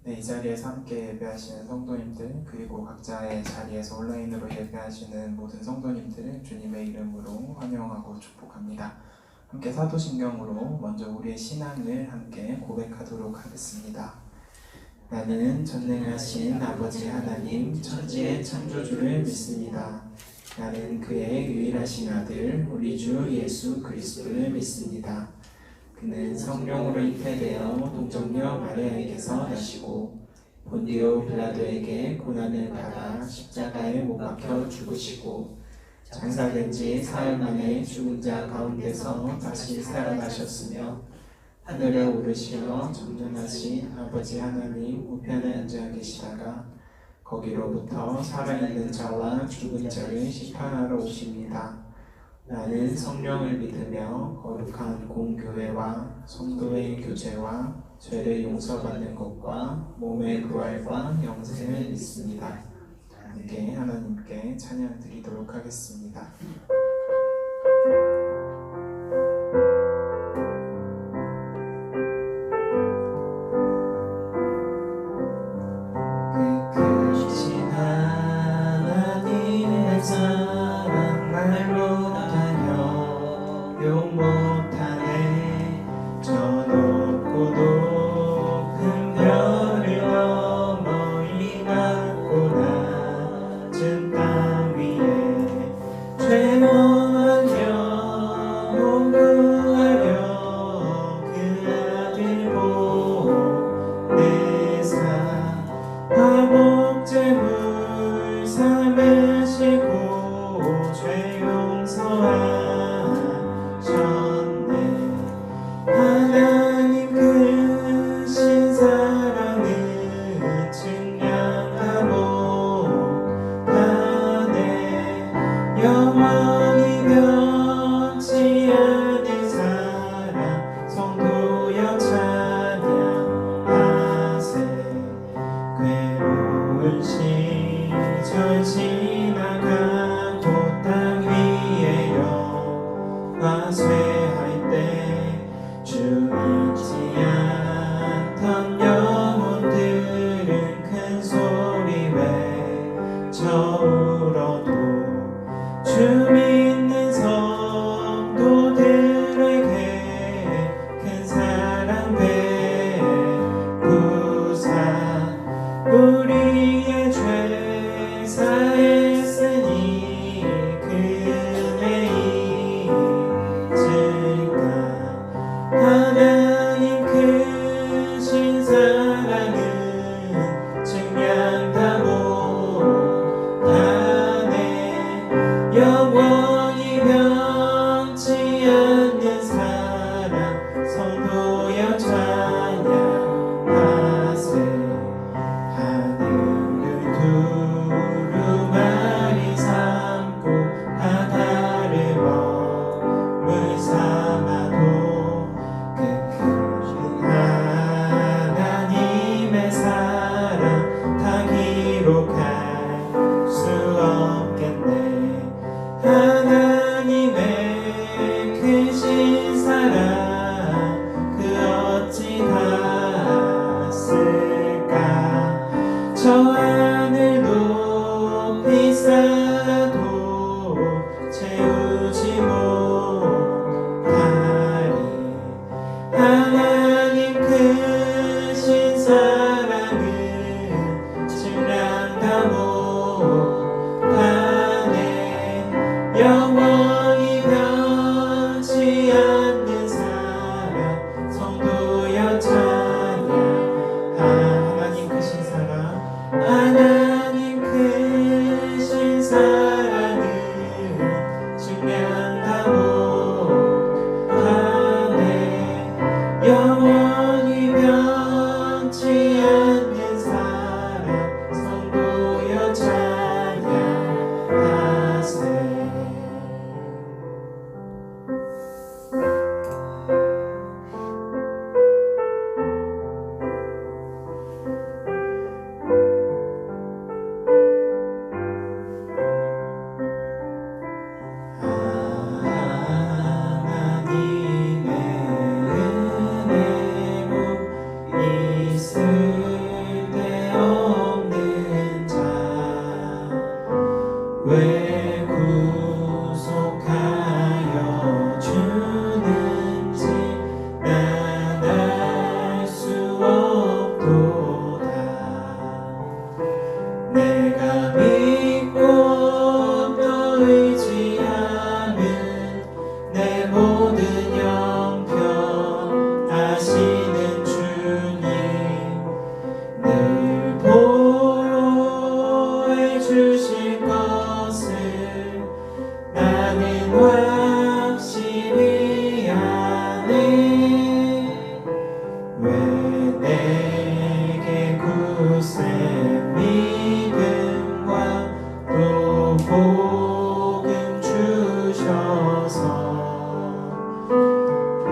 네, 이 자리에서 함께 예배하시는 성도님들, 그리고 각자의 자리에서 온라인으로 예배하시는 모든 성도님들을 주님의 이름으로 환영하고 축복합니다. 함께 사도신경으로 먼저 우리의 신앙을 함께 고백하도록 하겠습니다. 나는 전능하신 아버지 하나님 천지의 창조주를 믿습니다. 나는 그의 유일하신 아들 우리 주 예수 그리스도를 믿습니다. 그는 성령으로 잉태되어 동정녀 마리아에게서 나시고 본디오 빌라도에게 고난을 받아 십자가에 못 박혀 죽으시고 장사된 지 사흘 만에 죽은 자 가운데서 다시 살아나셨으며 하늘에 오르시어 전능하신 아버지 하나님 우편에 앉아 계시다가 거기로부터 살아있는 자와 죽은 자를 심판하러 오십니다. 나는 성령을 믿으며 거룩한 공교회와 성도의 교제와 죄를 용서받는 것과 몸의 부활과 영생을 믿습니다. 함께 하나님께 찬양 드리도록 하겠습니다. 크신 하나님의 사랑 말로 용 못하네. 저 높고 높은 별을 넘어 이 낮고 낮은 땅 위에 죄원한 영혼 구하려 그 아들 보내사 화목제물 삼으시고 죄 용서하 하나님 크신 사랑을 증량하고 가네. 영원히 변치 않을 사랑 성도여 찬양하세. 괴로운 시절 지나가고 땅 위에 영화 쇠할 때 주 잊지 않던 영혼들은 큰 소리 외쳐 울어도 주 믿는 성도들에게 큰 사랑 베푸사 우리의 죄 사했으니 그 은혜 잊을까. 하나님 크신 사랑은 증량하고 가네. 영원히 변치 않는 사랑 성도여 찬양하세. 하늘을 두루마리 삼고 바다를 먹물 삼아도 그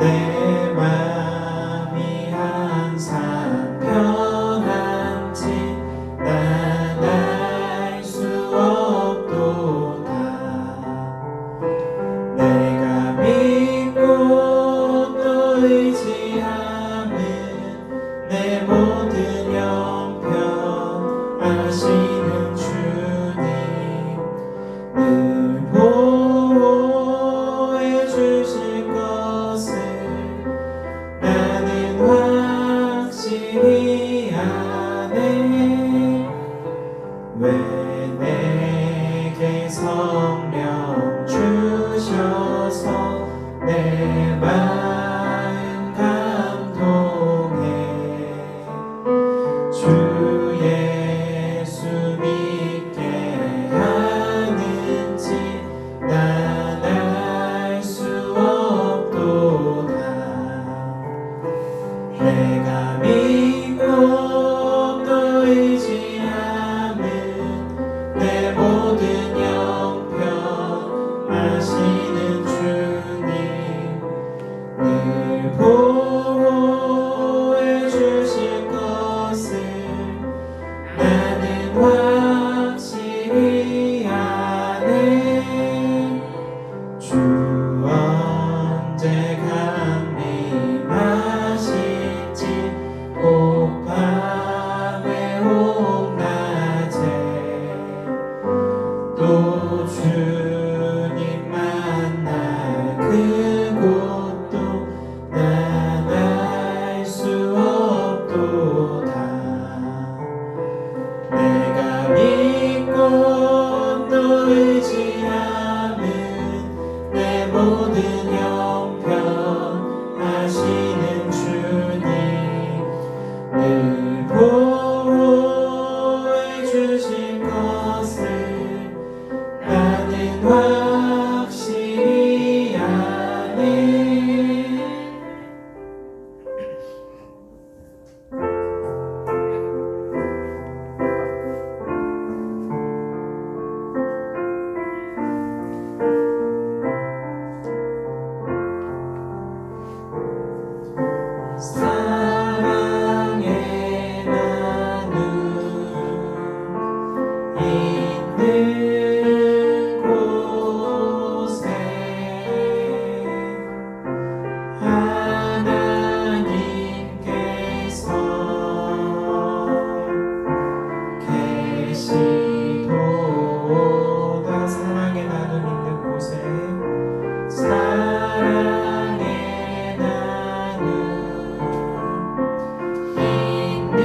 내 맘이 항상 편한지 난 알 수 없도다. 내가 믿고 또 의지함은 내 모든 형편 아시는 주님 늘 보호해 주실 것을 나는 확실히 아네. 왜 내게 성령 주셔서 내 마음 감동해. 주 예수 믿게 하는지 난 알 수 없도다. 내가 믿고 또 의지함은 내 모든 형편 아시는 주님 늘 보호해 주실 것을 나는 확실히 아네. 주 언제 강림하실지 혹 밤에 혹 낮에 또 주님 만날 그곳도 난 알 수 없도다. 내가 믿고 또 의지함은 내 모든 형편 아시는 주님 늘 보호해 주실 것을 나는 확실히 아네. 사랑의 나눔 있는 곳에 하나님께서 계시도다. 사랑의 나눔 있는 곳에 사랑의 나눔 있는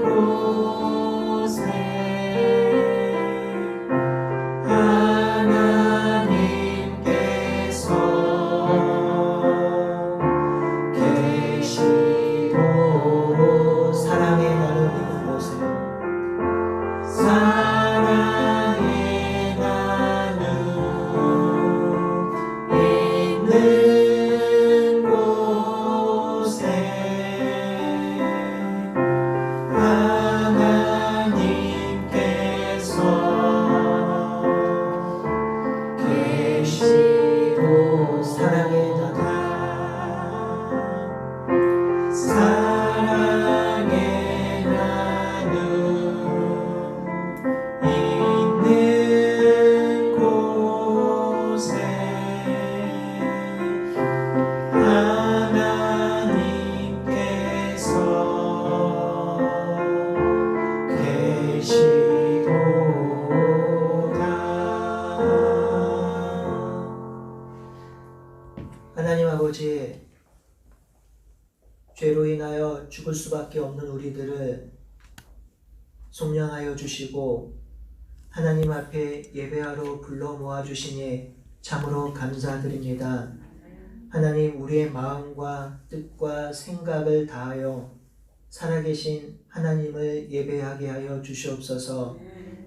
곳에 하나님께서 계시도. 사랑의 나눔 있는 곳에 사랑의 나눔 있는 곳에 하나님께서 계시도. 사랑의 나눔 사랑의 나눔 있는 곳에 하나님께서 계시도다. 하나님 아버지, 죄로 인하여 죽을 수밖에 없는 우리들을 속량하여 주시고 하나님 앞에 예배하러 불러 모아 주시니 참으로 감사드립니다. 하나님, 우리의 마음과 뜻과 생각을 다하여 살아계신 하나님을 예배하게 하여 주시옵소서.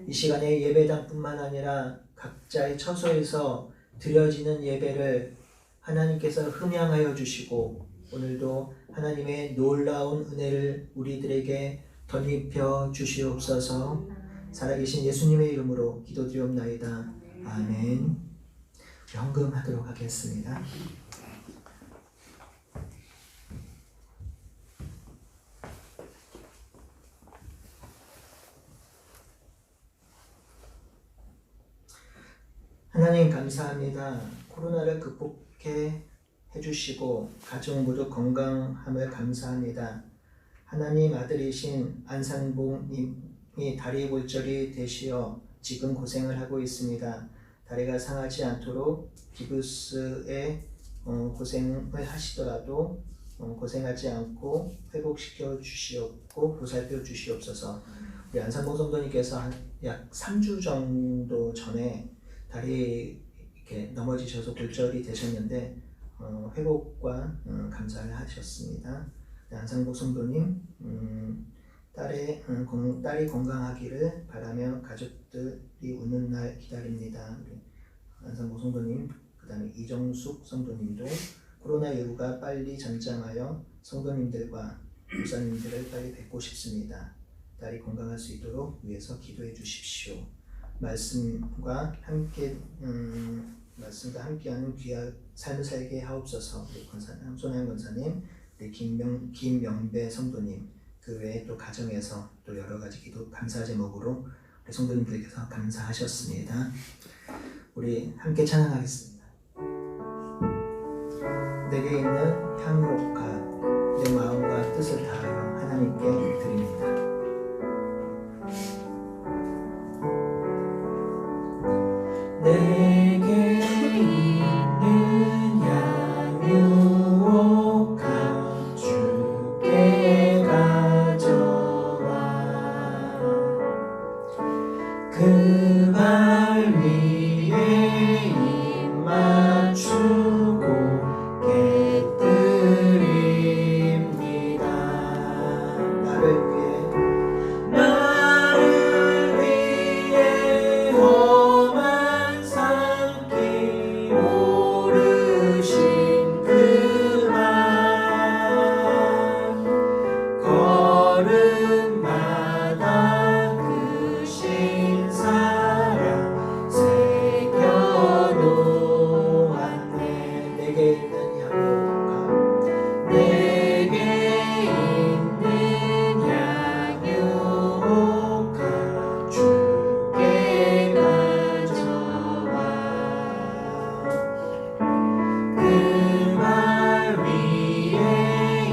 이 시간에 예배당뿐만 아니라 각자의 처소에서 드려지는 예배를 하나님께서 흠양하여 주시고 오늘도 하나님의 놀라운 은혜를 우리들에게 덧입혀 주시옵소서. 살아계신 예수님의 이름으로 기도드리옵나이다. 아멘. 헌금하도록 하겠습니다. 하나님 감사합니다. 코로나를 극복해 해주시고 가족 모두 건강함을 감사합니다. 하나님 아들이신 안상봉님이 다리 골절이 되시어 지금 고생을 하고 있습니다. 다리가 상하지 않도록 기부스에 고생을 하시더라도 고생하지 않고 회복시켜 주시옵고 보살펴 주시옵소서. 우리 안상봉 성도님께서 약 3주 정도 전에 다리 이렇게 넘어지셔서 골절이 되셨는데 회복과 감사를 하셨습니다. 안상봉 성도님 딸이 건강하기를 바라며 가족들이 웃는 날 기다립니다. 우리 안상봉 성도님, 그 다음에 이정숙 성도님도 코로나19가 빨리 잠잠하여 성도님들과 목사님들을 빨리 뵙고 싶습니다. 딸이 건강할 수 있도록 위해서 기도해 주십시오. 말씀과 함께하는 귀한 삶을 살게 하옵소서. 우리 손혜영 권사님, 우리 김명배 성도님, 그 외에 또 가정에서 또 여러 가지 기도 감사 제목으로 우리 성도님들께서 감사하셨습니다. 우리 함께 찬양하겠습니다. 내게 있는 향목과 내 마음과 뜻을 다하여 하나님께 드립니다. 내게 있는 향유옥과 주께 가져와 그 발 위에 입 맞추고 깨뜨립니다. 나를 위해 험한 산길 오르신 그 말 걸음마다 그 신사랑 새겨놓았네. 내게 있는 향유가 내게 있는 향유가 주께 가져와 그 발 위에 입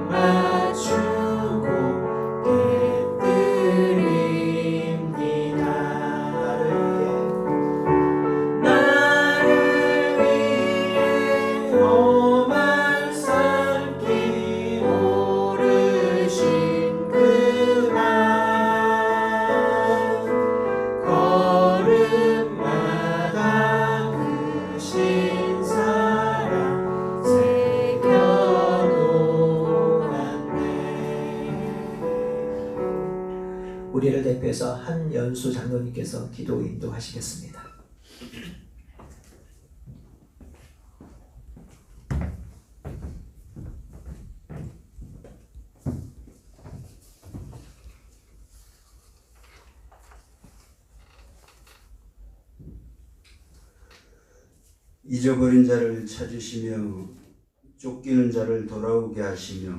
맞추고 깨뜨립니다. 나를 위해 험한 산길 오르신 그 말 걸음마다 그 신사랑 새겨놓았네. 우리를 대표해서 한연수 장로님께서 기도 인도하시겠습니다. 잊어버린 자를 찾으시며 쫓기는 자를 돌아오게 하시며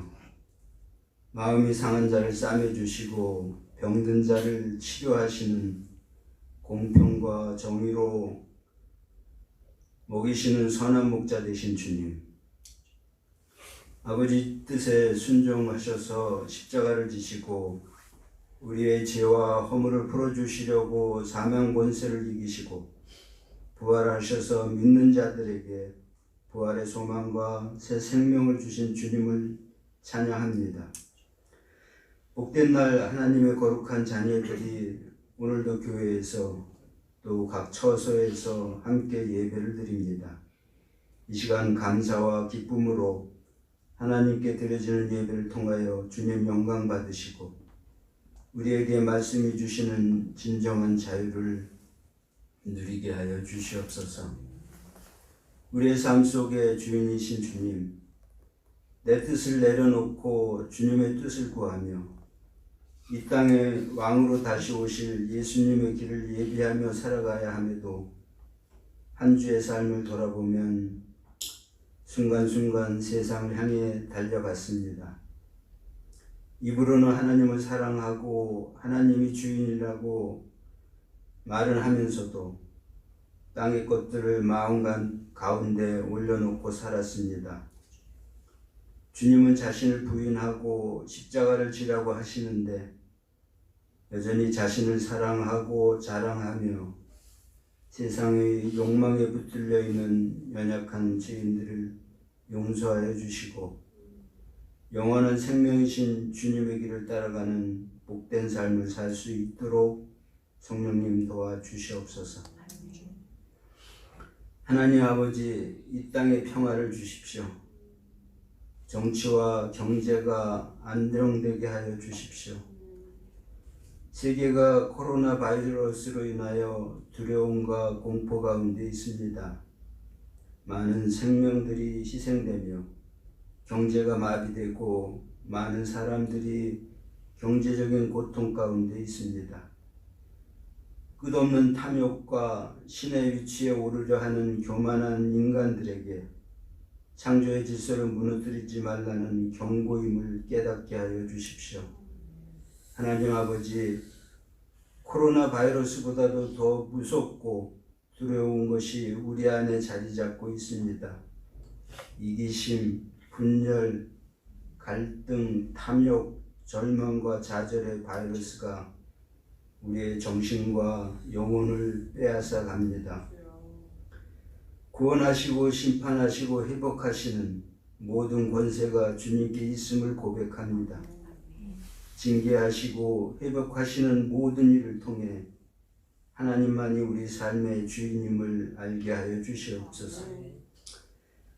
마음이 상한 자를 싸매주시고 병든 자를 치료하시는 공평과 정의로 먹이시는 선한 목자 되신 주님, 아버지 뜻에 순종하셔서 십자가를 지시고 우리의 죄와 허물을 풀어주시려고 사망 권세를 이기시고 부활하셔서 믿는 자들에게 부활의 소망과 새 생명을 주신 주님을 찬양합니다. 복된 날 하나님의 거룩한 자녀들이 오늘도 교회에서 또 각 처소에서 함께 예배를 드립니다. 이 시간 감사와 기쁨으로 하나님께 드려지는 예배를 통하여 주님 영광 받으시고 우리에게 말씀해 주시는 진정한 자유를 누리게 하여 주시옵소서. 우리의 삶 속에 주인이신 주님, 내 뜻을 내려놓고 주님의 뜻을 구하며 이 땅에 왕으로 다시 오실 예수님의 길을 예비하며 살아가야 함에도 한 주의 삶을 돌아보면 순간순간 세상을 향해 달려갔습니다. 입으로는 하나님을 사랑하고 하나님이 주인이라고 말을 하면서도 땅의 것들을 마음 가운데 올려놓고 살았습니다. 주님은 자신을 부인하고 십자가를 지라고 하시는데 여전히 자신을 사랑하고 자랑하며 세상의 욕망에 붙들려 있는 연약한 죄인들을 용서하여 주시고 영원한 생명이신 주님의 길을 따라가는 복된 삶을 살 수 있도록 성령님 도와주시옵소서. 하나님 아버지, 이 땅에 평화를 주십시오. 정치와 경제가 안정되게 하여 주십시오. 세계가 코로나 바이러스로 인하여 두려움과 공포 가운데 있습니다. 많은 생명들이 희생되며 경제가 마비되고 많은 사람들이 경제적인 고통 가운데 있습니다. 끝없는 탐욕과 신의 위치에 오르려 하는 교만한 인간들에게 창조의 질서를 무너뜨리지 말라는 경고임을 깨닫게 하여 주십시오. 하나님 아버지, 코로나 바이러스보다도 더 무섭고 두려운 것이 우리 안에 자리 잡고 있습니다. 이기심, 분열, 갈등, 탐욕, 절망과 좌절의 바이러스가 우리의 정신과 영혼을 빼앗아 갑니다. 구원하시고 심판하시고 회복하시는 모든 권세가 주님께 있음을 고백합니다. 징계하시고 회복하시는 모든 일을 통해 하나님만이 우리 삶의 주인임을 알게 하여 주시옵소서.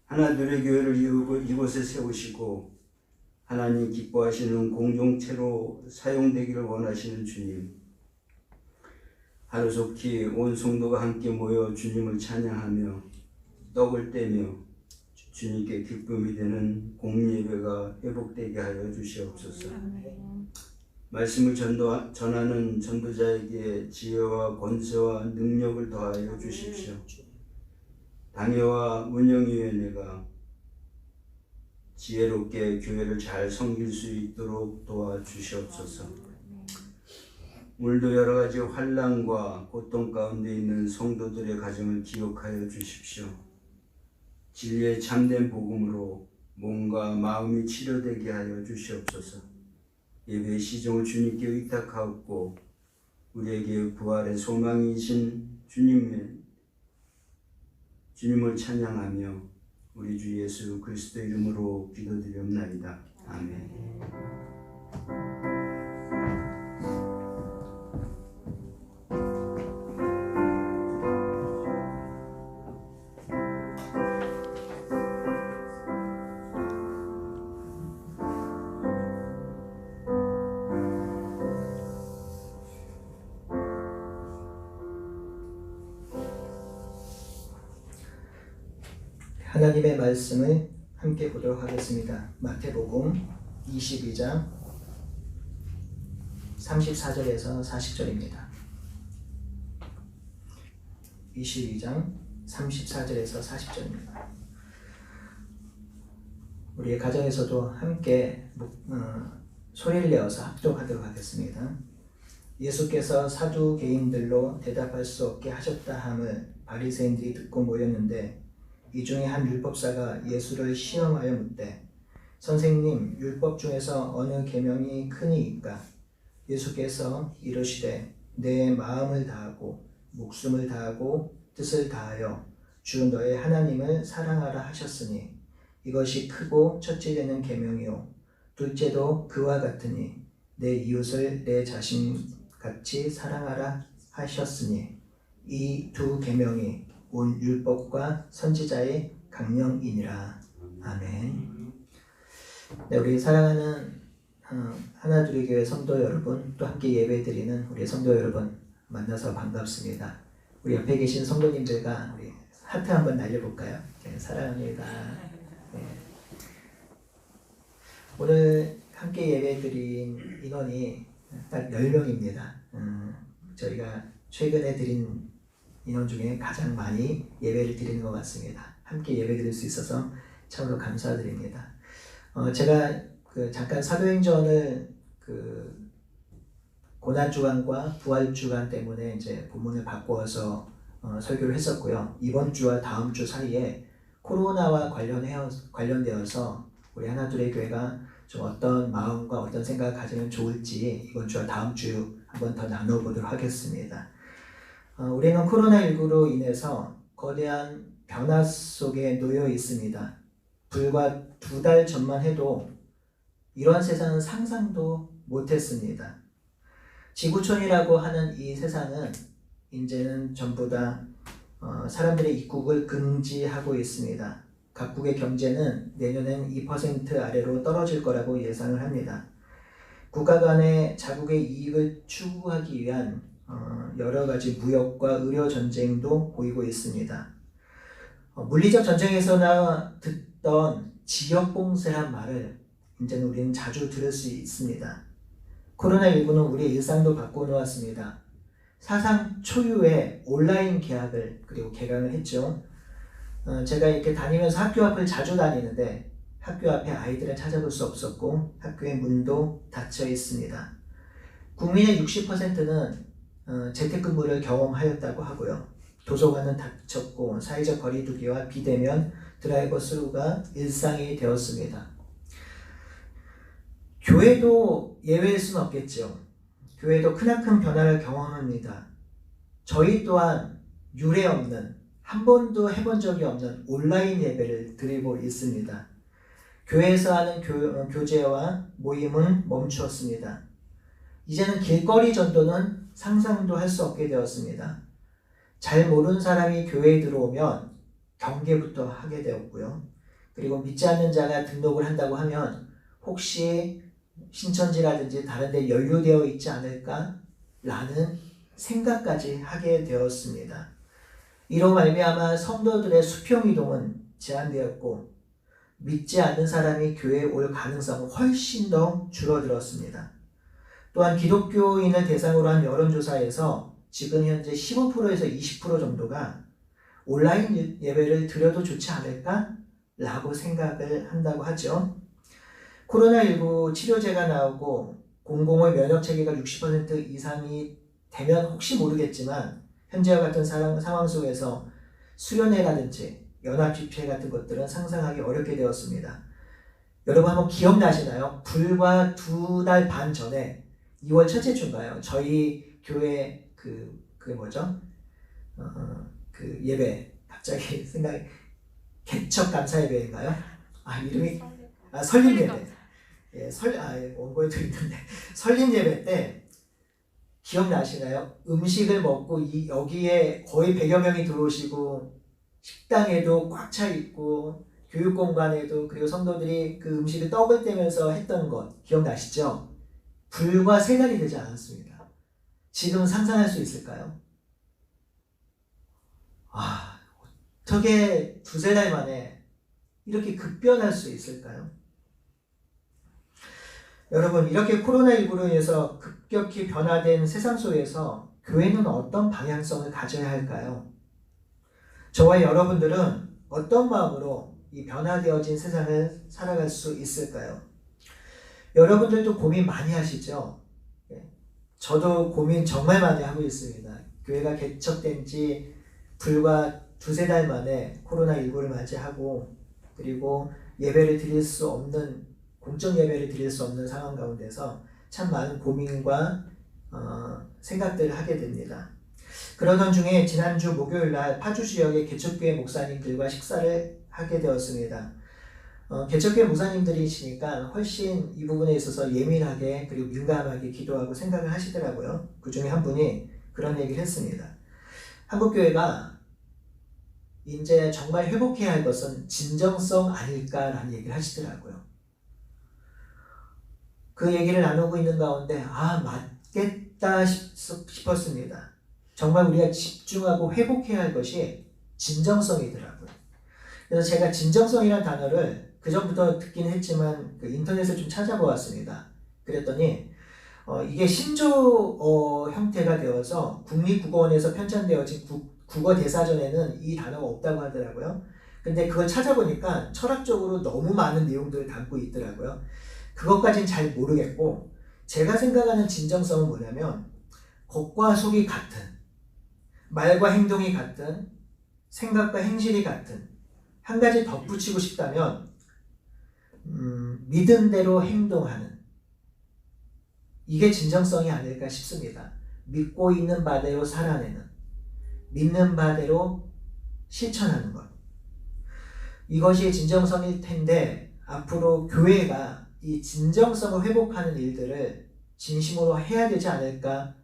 하나둘의 교회를 이곳에 세우시고 하나님 기뻐하시는 공동체로 사용되기를 원하시는 주님, 하루속히 온 성도가 함께 모여 주님을 찬양하며 떡을 떼며 주님께 기쁨이 되는 공예배가 회복되게 하여 주시옵소서. 말씀을 전하는 전도자에게 지혜와 권세와 능력을 더하여 주십시오. 당회와 운영위원회가 지혜롭게 교회를 잘 섬길 수 있도록 도와주시옵소서. 오늘도 여러 가지 환난과 고통 가운데 있는 성도들의 가정을 기억하여 주십시오. 진리의 참된 복음으로 몸과 마음이 치료되게 하여 주시옵소서. 예배의 시종을 주님께 의탁하옵고 우리에게 부활의 소망이신 주님을 찬양하며 우리 주 예수 그리스도 이름으로 기도드리옵나이다. 아멘. 하나님의 말씀을 함께 보도록 하겠습니다. 마태복음 22장 34절에서 40절입니다. 22장 34절에서 40절입니다. 우리의 가정에서도 함께 소리를 내어서 합독하도록 하겠습니다. 예수께서 사두개인들로 대답할 수 없게 하셨다 함을 바리새인들이 듣고 모였는데 이 중에 한 율법사가 예수를 시험하여 묻되 선생님, 율법 중에서 어느 계명이 크니이까? 예수께서 이르시되 내 마음을 다하고 목숨을 다하고 뜻을 다하여 주 너의 하나님을 사랑하라 하셨으니 이것이 크고 첫째 되는 계명이요 둘째도 그와 같으니 내 이웃을 내 자신같이 사랑하라 하셨으니 이 두 계명이 온 율법과 선지자의 강령이니라. 아멘. 네, 우리 사랑하는 하나둘의 교회 성도 여러분, 또 함께 예배드리는 우리 성도 여러분 만나서 반갑습니다. 우리 옆에 계신 성도님들과 우리 하트 한번 날려볼까요? 네, 사랑합니다. 네. 오늘 함께 예배드린 인원이 딱 10명입니다. 저희가 최근에 드린 인원 중에 가장 많이 예배를 드리는 것 같습니다. 함께 예배 드릴 수 있어서 참으로 감사드립니다. 제가 잠깐 사도행전을 고난주간과 부활주간 때문에 이제 본문을 바꾸어서 설교를 했었고요. 이번 주와 다음 주 사이에 코로나와 관련되어서 우리 하나둘의 교회가 좀 어떤 마음과 어떤 생각을 가지면 좋을지 이번 주와 다음 주 한번 더 나눠보도록 하겠습니다. 우리는 코로나19로 인해서 거대한 변화 속에 놓여 있습니다. 불과 2달 전만 해도 이러한 세상은 상상도 못했습니다. 지구촌이라고 하는 이 세상은 이제는 전부 다 사람들의 입국을 금지하고 있습니다. 각국의 경제는 내년엔 2% 아래로 떨어질 거라고 예상을 합니다. 국가 간의 자국의 이익을 추구하기 위한 여러 가지 무역과 의료 전쟁도 보이고 있습니다. 물리적 전쟁에서나 듣던 지역 봉쇄란 말을 이제는 우리는 자주 들을 수 있습니다. 코로나19는 우리의 일상도 바꿔놓았습니다. 사상 초유의 온라인 개학을 그리고 개강을 했죠. 제가 이렇게 다니면서 학교 앞을 자주 다니는데 학교 앞에 아이들을 찾아볼 수 없었고 학교의 문도 닫혀 있습니다. 국민의 60%는 재택근무를 경험하였다고 하고요. 도서관은 닫혔고 사회적 거리두기와 비대면 드라이브 스루가 일상이 되었습니다. 교회도 예외일 수는 없겠죠. 교회도 크나큰 변화를 경험합니다. 저희 또한 유례 없는 한 번도 해본 적이 없는 온라인 예배를 드리고 있습니다. 교회에서 하는 교제와 모임은 멈추었습니다. 이제는 길거리 전도는 상상도 할 수 없게 되었습니다. 잘 모르는 사람이 교회에 들어오면 경계부터 하게 되었고요. 그리고 믿지 않는 자가 등록을 한다고 하면 혹시 신천지라든지 다른 데 연루되어 있지 않을까? 라는 생각까지 하게 되었습니다. 이로 말미암아 성도들의 수평이동은 제한되었고 믿지 않는 사람이 교회에 올 가능성은 훨씬 더 줄어들었습니다. 또한 기독교인을 대상으로 한 여론조사에서 지금 현재 15%에서 20% 정도가 온라인 예배를 드려도 좋지 않을까? 라고 생각을 한다고 하죠. 코로나19 치료제가 나오고 공공의 면역체계가 60% 이상이 되면 혹시 모르겠지만 현재와 같은 상황 속에서 수련회라든지 연합집회 같은 것들은 상상하기 어렵게 되었습니다. 여러분 한번 기억나시나요? 불과 2달 반 전에 2월 첫째 주인가요? 저희 교회 그 예배 갑자기 생각이 개척 감사 예배인가요? 이름이 설립 예배. 원고에도 있는데 설립 예배 때 기억나시나요? 음식을 먹고 여기에 거의 100여 명이 들어오시고 식당에도 꽉 차 있고 교육공간에도 그리고 성도들이 그 음식을 떡을 떼면서 했던 것 기억나시죠? 불과 3달이 되지 않았습니다. 지금 상상할 수 있을까요? 어떻게 2-3달 만에 이렇게 급변할 수 있을까요? 여러분, 이렇게 코로나19로 인해서 급격히 변화된 세상 속에서 교회는 어떤 방향성을 가져야 할까요? 저와 여러분들은 어떤 마음으로 이 변화되어진 세상을 살아갈 수 있을까요? 여러분들도 고민 많이 하시죠? 저도 고민 정말 많이 하고 있습니다. 교회가 개척된 지 불과 2-3달 만에 코로나19를 맞이하고 그리고 예배를 드릴 수 없는 공적 예배를 드릴 수 없는 상황 가운데서 참 많은 고민과 생각들을 하게 됩니다. 그러던 중에 지난주 목요일날 파주 지역의 개척교회 목사님들과 식사를 하게 되었습니다. 개척교회 목사님들이시니까 훨씬 이 부분에 있어서 예민하게 그리고 민감하게 기도하고 생각을 하시더라고요. 그 중에 한 분이 그런 얘기를 했습니다. 한국교회가 이제 정말 회복해야 할 것은 진정성 아닐까라는 얘기를 하시더라고요. 그 얘기를 나누고 있는 가운데 맞겠다 싶었습니다. 정말 우리가 집중하고 회복해야 할 것이 진정성이더라고요. 그래서 제가 진정성이라는 단어를 그전부터 듣긴 했지만 그 인터넷을 좀 찾아보았습니다. 그랬더니 이게 신조어 형태가 되어서 국립국어원에서 편찬되어진 국어 대사전에는 이 단어가 없다고 하더라고요. 근데 그걸 찾아보니까 철학적으로 너무 많은 내용들을 담고 있더라고요. 그것까지는 잘 모르겠고 제가 생각하는 진정성은 뭐냐면 겉과 속이 같은 말과 행동이 같은, 생각과 행실이 같은, 한 가지 덧붙이고 싶다면 믿음대로 행동하는, 이게 진정성이 아닐까 싶습니다. 믿고 있는 바대로 살아내는, 믿는 바대로 실천하는 것, 이것이 진정성일 텐데, 앞으로 교회가 이 진정성을 회복하는 일들을 진심으로 해야 되지 않을까,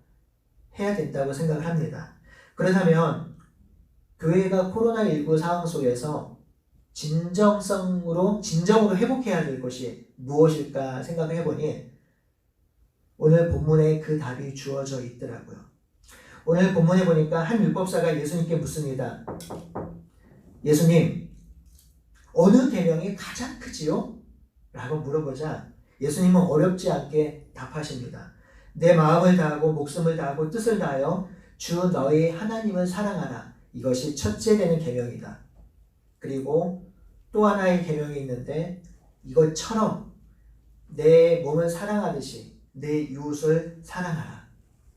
해야 된다고 생각을 합니다. 그렇다면 교회가 코로나19 상황 속에서 진정으로 회복해야 될 것이 무엇일까 생각을 해보니 오늘 본문에 그 답이 주어져 있더라고요. 오늘 본문에 보니까 한 율법사가 예수님께 묻습니다. 예수님, 어느 계명이 가장 크지요? 라고 물어보자 예수님은 어렵지 않게 답하십니다. 내 마음을 다하고 목숨을 다하고 뜻을 다하여 주 너희 하나님을 사랑하라. 이것이 첫째 되는 계명이다. 그리고 또 하나의 계명이 있는데 이것처럼 내 몸을 사랑하듯이 내 이웃을 사랑하라.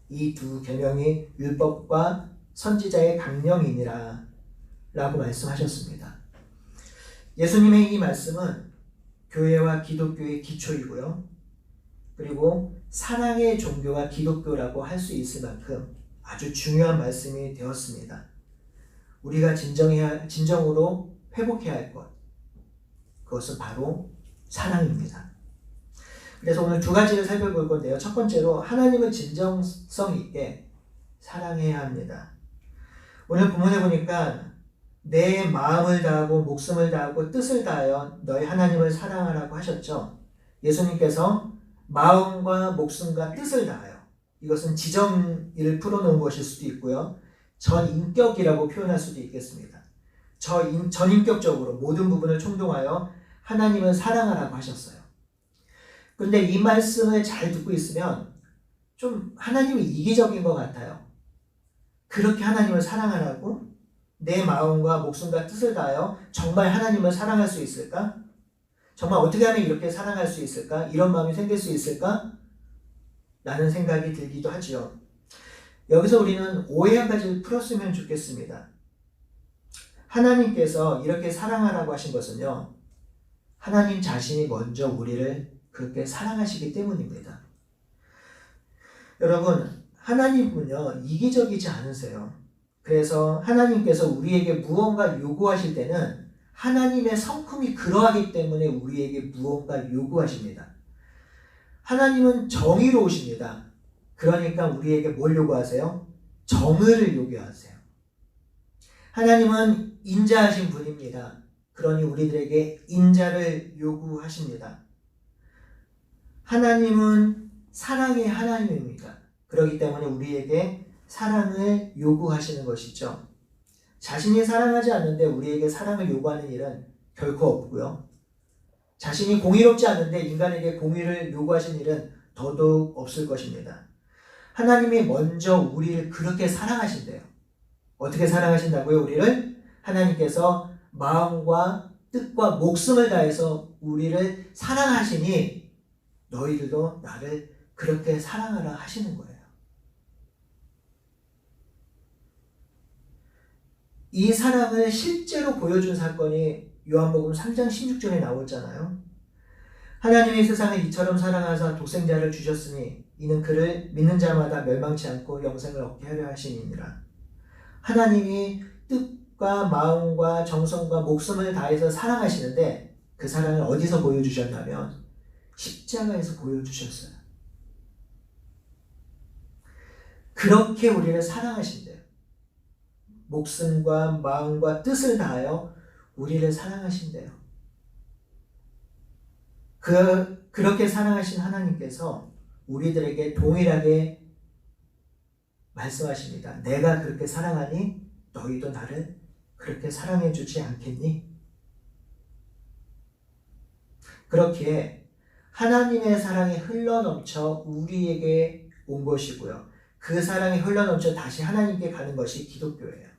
이 두 계명이 율법과 선지자의 강령이니라 라고 말씀하셨습니다. 예수님의 이 말씀은 교회와 기독교의 기초이고요. 그리고 사랑의 종교가 기독교라고 할 수 있을 만큼 아주 중요한 말씀이 되었습니다. 우리가 진정으로 회복해야 할 것, 그것은 바로 사랑입니다. 그래서 오늘 두 가지를 살펴볼 건데요. 첫 번째로 하나님을 진정성 있게 사랑해야 합니다. 오늘 본문에 보니까 내 마음을 다하고 목숨을 다하고 뜻을 다하여 너희 하나님을 사랑하라고 하셨죠. 예수님께서 마음과 목숨과 뜻을 다하여, 이것은 지정을 풀어놓은 것일 수도 있고요. 전인격이라고 표현할 수도 있겠습니다. 전인격적으로 모든 부분을 총동하여 하나님을 사랑하라고 하셨어요. 그런데 이 말씀을 잘 듣고 있으면 좀 하나님이 이기적인 것 같아요. 그렇게 하나님을 사랑하라고? 내 마음과 목숨과 뜻을 다하여 정말 하나님을 사랑할 수 있을까? 정말 어떻게 하면 이렇게 사랑할 수 있을까? 이런 마음이 생길 수 있을까? 라는 생각이 들기도 하지요. 여기서 우리는 오해 한 가지를 풀었으면 좋겠습니다. 하나님께서 이렇게 사랑하라고 하신 것은요, 하나님 자신이 먼저 우리를 그렇게 사랑하시기 때문입니다. 여러분, 하나님은요, 이기적이지 않으세요. 그래서 하나님께서 우리에게 무언가 요구하실 때는 하나님의 성품이 그러하기 때문에 우리에게 무언가 요구하십니다. 하나님은 정의로우십니다. 그러니까 우리에게 뭘 요구하세요? 정의를 요구하세요. 하나님은 인자하신 분입니다. 그러니 우리들에게 인자를 요구하십니다. 하나님은 사랑의 하나님입니다. 그렇기 때문에 우리에게 사랑을 요구하시는 것이죠. 자신이 사랑하지 않는데 우리에게 사랑을 요구하는 일은 결코 없고요. 자신이 공의롭지 않은데 인간에게 공의를 요구하신 일은 더더욱 없을 것입니다. 하나님이 먼저 우리를 그렇게 사랑하신대요. 어떻게 사랑하신다고요? 우리를? 하나님께서 마음과 뜻과 목숨을 다해서 우리를 사랑하시니 너희들도 나를 그렇게 사랑하라 하시는 거예요. 이 사랑을 실제로 보여준 사건이 요한복음 3장 16절에 나오잖아요. 하나님이 세상을 이처럼 사랑하사 독생자를 주셨으니 이는 그를 믿는 자마다 멸망치 않고 영생을 얻게 하려 하심이니라. 하나님이 뜻과 마음과 정성과 목숨을 다해서 사랑하시는데 그 사랑을 어디서 보여주셨냐면 십자가에서 보여주셨어요. 그렇게 우리를 사랑하신대요. 목숨과 마음과 뜻을 다하여 우리를 사랑하신대요. 그렇게 사랑하신 하나님께서 우리들에게 동일하게 말씀하십니다. 내가 그렇게 사랑하니 너희도 나를 그렇게 사랑해 주지 않겠니? 그렇게 하나님의 사랑이 흘러넘쳐 우리에게 온 것이고요. 그 사랑이 흘러넘쳐 다시 하나님께 가는 것이 기독교예요.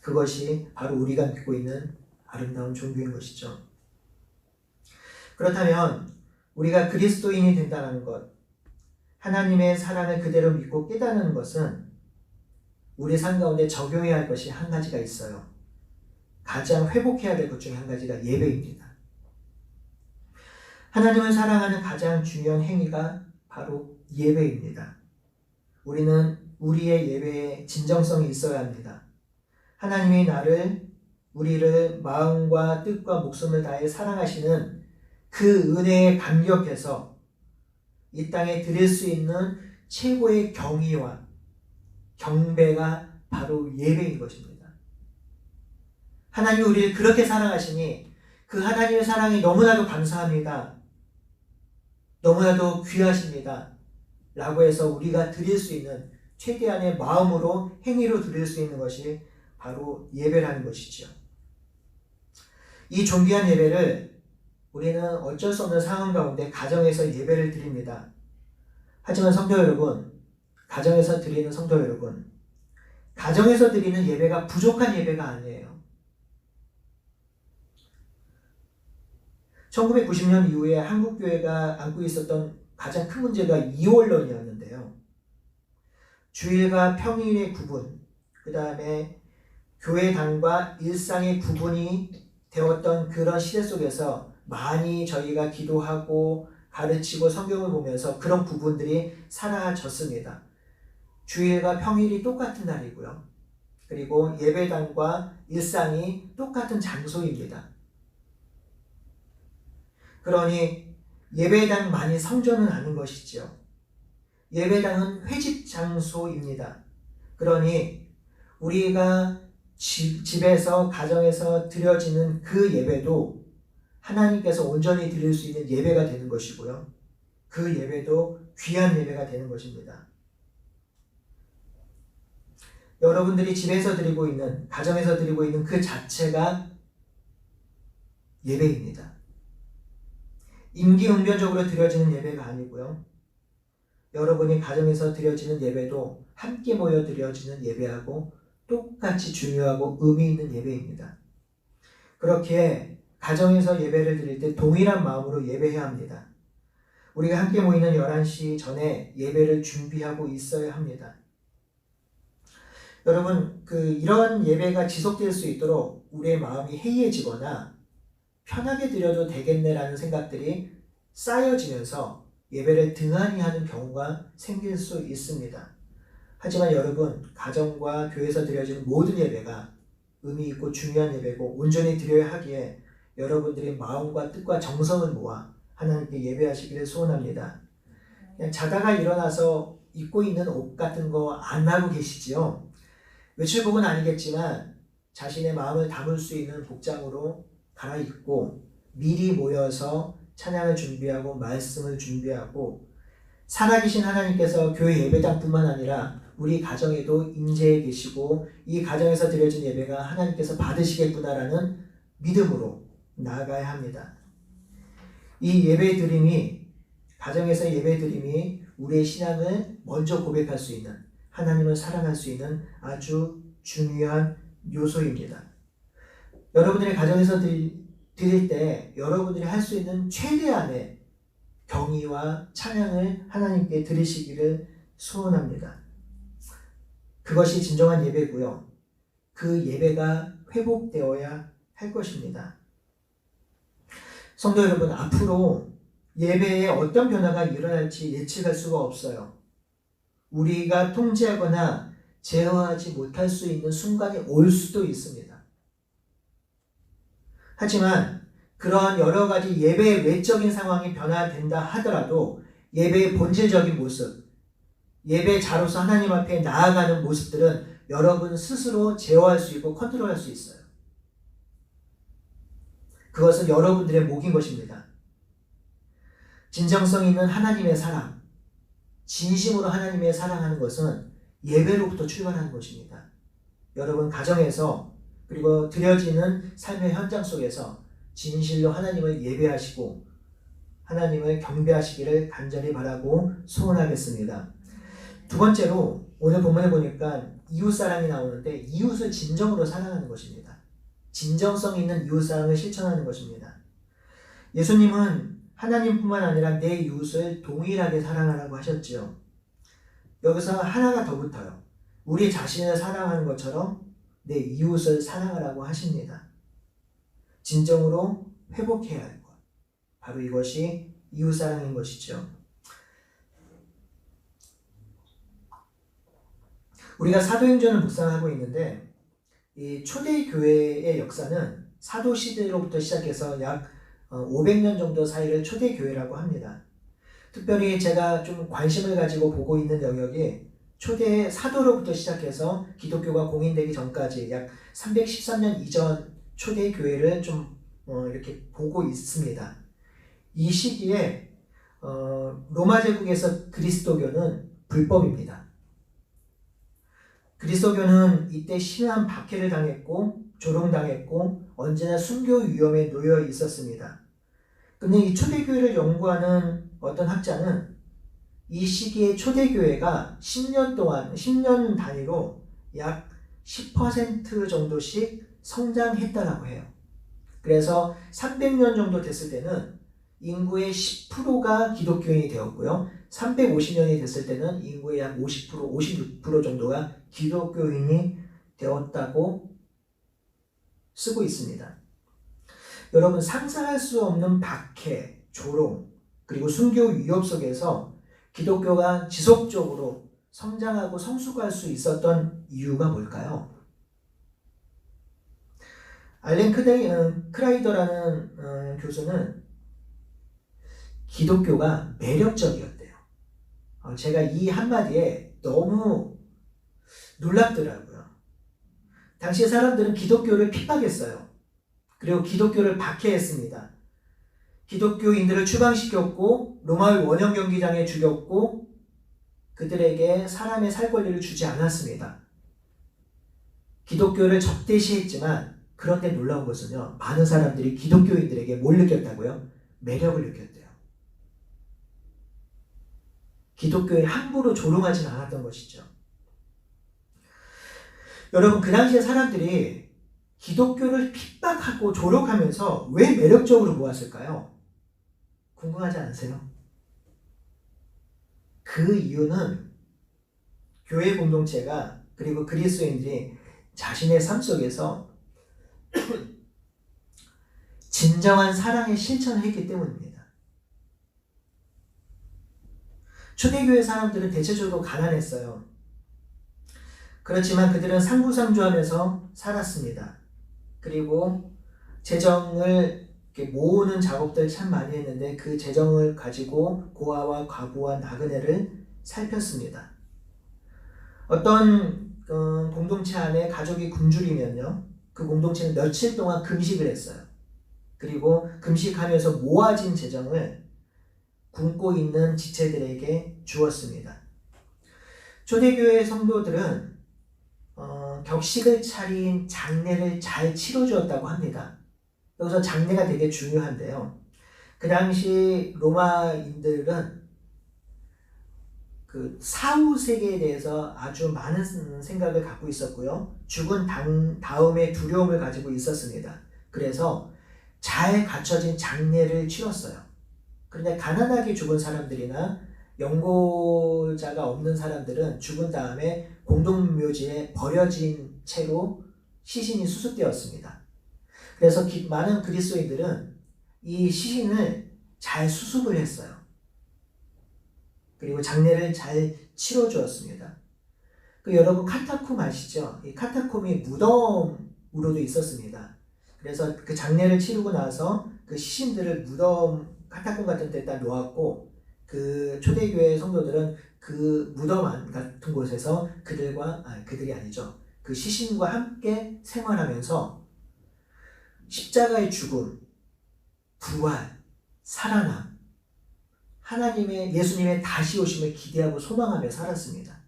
그것이 바로 우리가 믿고 있는 아름다운 종교인 것이죠. 그렇다면 우리가 그리스도인이 된다는 것, 하나님의 사랑을 그대로 믿고 깨닫는 것은 우리 삶 가운데 적용해야 할 것이 한 가지가 있어요. 가장 회복해야 될 것 중에 한 가지가 예배입니다. 하나님을 사랑하는 가장 중요한 행위가 바로 예배입니다. 우리는 우리의 예배에 진정성이 있어야 합니다. 하나님이 우리를 마음과 뜻과 목숨을 다해 사랑하시는 그 은혜에 감격해서 이 땅에 드릴 수 있는 최고의 경의와 경배가 바로 예배인 것입니다. 하나님이 우리를 그렇게 사랑하시니 그 하나님의 사랑이 너무나도 감사합니다. 너무나도 귀하십니다. 라고 해서 우리가 드릴 수 있는 최대한의 마음으로 행위로 드릴 수 있는 것이 바로 예배라는 것이죠. 이 존귀한 예배를 우리는 어쩔 수 없는 상황 가운데 가정에서 예배를 드립니다. 하지만 성도 여러분, 가정에서 드리는 성도 여러분, 가정에서 드리는 예배가 부족한 예배가 아니에요. 1990년 이후에 한국교회가 안고 있었던 가장 큰 문제가 이원론이었는데요. 주일과 평일의 구분, 그 다음에 교회당과 일상의 구분이 되었던 그런 시대 속에서 많이 저희가 기도하고 가르치고 성경을 보면서 그런 부분들이 사라졌습니다. 주일과 평일이 똑같은 날이고요. 그리고 예배당과 일상이 똑같은 장소입니다. 그러니 예배당만이 성전은 아닌 것이지요. 예배당은 회집 장소입니다. 그러니 우리가 집에서 가정에서 드려지는 그 예배도 하나님께서 온전히 드릴 수 있는 예배가 되는 것이고요. 그 예배도 귀한 예배가 되는 것입니다. 여러분들이 집에서 드리고 있는, 가정에서 드리고 있는 그 자체가 예배입니다. 임기응변적으로 드려지는 예배가 아니고요. 여러분이 가정에서 드려지는 예배도 함께 모여 드려지는 예배하고 똑같이 중요하고 의미 있는 예배입니다. 그렇게 가정에서 예배를 드릴 때 동일한 마음으로 예배해야 합니다. 우리가 함께 모이는 11시 전에 예배를 준비하고 있어야 합니다. 여러분, 이런 예배가 지속될 수 있도록 우리의 마음이 해이해지거나 편하게 드려도 되겠네라는 생각들이 쌓여지면서 예배를 등한히 하는 경우가 생길 수 있습니다. 하지만 여러분, 가정과 교회에서 드려지는 모든 예배가 의미 있고 중요한 예배고 온전히 드려야 하기에 여러분들이 마음과 뜻과 정성을 모아 하나님께 예배하시기를 소원합니다. 그냥 자다가 일어나서 입고 있는 옷 같은 거 안 하고 계시지요? 외출복은 아니겠지만 자신의 마음을 담을 수 있는 복장으로 갈아입고 미리 모여서 찬양을 준비하고 말씀을 준비하고 살아계신 하나님께서 교회 예배당뿐만 아니라 우리 가정에도 임재해 계시고 이 가정에서 드려진 예배가 하나님께서 받으시겠구나라는 믿음으로 나아가야 합니다. 이 예배드림이, 가정에서 예배드림이 우리의 신앙을 먼저 고백할 수 있는, 하나님을 사랑할 수 있는 아주 중요한 요소입니다. 여러분들의 가정에서 드릴 때 여러분들이 할 수 있는 최대한의 경의와 찬양을 하나님께 드리시기를 소원합니다. 그것이 진정한 예배고요. 그 예배가 회복되어야 할 것입니다. 성도 여러분, 앞으로 예배에 어떤 변화가 일어날지 예측할 수가 없어요. 우리가 통제하거나 제어하지 못할 수 있는 순간이 올 수도 있습니다. 하지만 그러한 여러 가지 예배의 외적인 상황이 변화된다 하더라도 예배의 본질적인 모습, 예배자로서 하나님 앞에 나아가는 모습들은 여러분 스스로 제어할 수 있고 컨트롤할 수 있어요. 그것은 여러분들의 몫인 것입니다. 진정성 있는 하나님의 사랑, 진심으로 하나님의 사랑하는 것은 예배로부터 출발하는 것입니다. 여러분 가정에서 그리고 드려지는 삶의 현장 속에서 진실로 하나님을 예배하시고 하나님을 경배하시기를 간절히 바라고 소원하겠습니다. 두 번째로 오늘 본문에 보니까 이웃사랑이 나오는데 이웃을 진정으로 사랑하는 것입니다. 진정성 있는 이웃사랑을 실천하는 것입니다. 예수님은 하나님뿐만 아니라 내 이웃을 동일하게 사랑하라고 하셨지요. 여기서 하나가 더 붙어요. 우리 자신을 사랑하는 것처럼 내 이웃을 사랑하라고 하십니다. 진정으로 회복해야 할 것. 바로 이것이 이웃사랑인 것이죠. 우리가 사도행전을 묵상하고 있는데 이 초대교회의 역사는 사도시대로부터 시작해서 약 500년 정도 사이를 초대교회라고 합니다. 특별히 제가 좀 관심을 가지고 보고 있는 영역이 초대 사도로부터 시작해서 기독교가 공인되기 전까지 약 313년 이전 초대교회를 좀 이렇게 보고 있습니다. 이 시기에 로마 제국에서 그리스도교는 불법입니다. 그리스도교는 이때 심한 박해를 당했고 조롱당했고 언제나 순교 위험에 놓여 있었습니다. 근데 이 초대교회를 연구하는 어떤 학자는 이 시기에 초대교회가 10년 단위로 약 10% 정도씩 성장했다라고 해요. 그래서 300년 정도 됐을 때는 인구의 10%가 기독교인이 되었고요. 350년이 됐을 때는 인구의 약 50%, 56% 정도가 기독교인이 되었다고 쓰고 있습니다. 여러분, 상상할 수 없는 박해, 조롱, 그리고 순교 위협 속에서 기독교가 지속적으로 성장하고 성숙할 수 있었던 이유가 뭘까요? 알렌 크라이더라는 교수는 기독교가 매력적이었대요. 제가 이 한마디에 너무 놀랍더라고요. 당시 사람들은 기독교를 핍박했어요. 그리고 기독교를 박해했습니다. 기독교인들을 추방시켰고 로마의 원형 경기장에 죽였고 그들에게 사람의 살 권리를 주지 않았습니다. 기독교를 적대시했지만 그런데 놀라운 것은요. 많은 사람들이 기독교인들에게 뭘 느꼈다고요? 매력을 느꼈대요. 기독교에 함부로 조롱하진 않았던 것이죠. 여러분, 그 당시에 사람들이 기독교를 핍박하고 조롱하면서 왜 매력적으로 보았을까요? 궁금하지 않으세요? 그 이유는 교회 공동체가 그리고 그리스도인들이 자신의 삶 속에서 진정한 사랑의 실천을 했기 때문입니다. 초대교회 사람들은 대체적으로 가난했어요. 그렇지만 그들은 상부상조하면서 살았습니다. 그리고 재정을 이렇게 모으는 작업들 참 많이 했는데 그 재정을 가지고 고아와 과부와 나그네를 살폈습니다. 어떤 공동체 안에 가족이 굶주리면요, 그 공동체는 며칠 동안 금식을 했어요. 그리고 금식하면서 모아진 재정을 굶고 있는 지체들에게 주었습니다. 초대교회 성도들은 격식을 차린 장례를 잘 치러주었다고 합니다. 여기서 장례가 되게 중요한데요. 그 당시 로마인들은 그 사후 세계에 대해서 아주 많은 생각을 갖고 있었고요. 죽은 다음에 두려움을 가지고 있었습니다. 그래서 잘 갖춰진 장례를 치렀어요. 그런데 가난하게 죽은 사람들이나 연고자가 없는 사람들은 죽은 다음에 공동묘지에 버려진 채로 시신이 수습되었습니다. 그래서 많은 그리스도인들은 이 시신을 잘 수습을 했어요. 그리고 장례를 잘 치러주었습니다. 여러분 카타콤 아시죠? 이 카타콤이 무덤으로도 있었습니다. 그래서 그 장례를 치르고 나서 그 시신들을 무덤 카타콤 같은 데다 놓았고 그 초대교회 성도들은 그 무덤 같은 곳에서 그들이 아니죠. 그 시신과 함께 생활하면서 십자가의 죽음, 부활, 살아남, 예수님의 다시 오심을 기대하고 소망하며 살았습니다.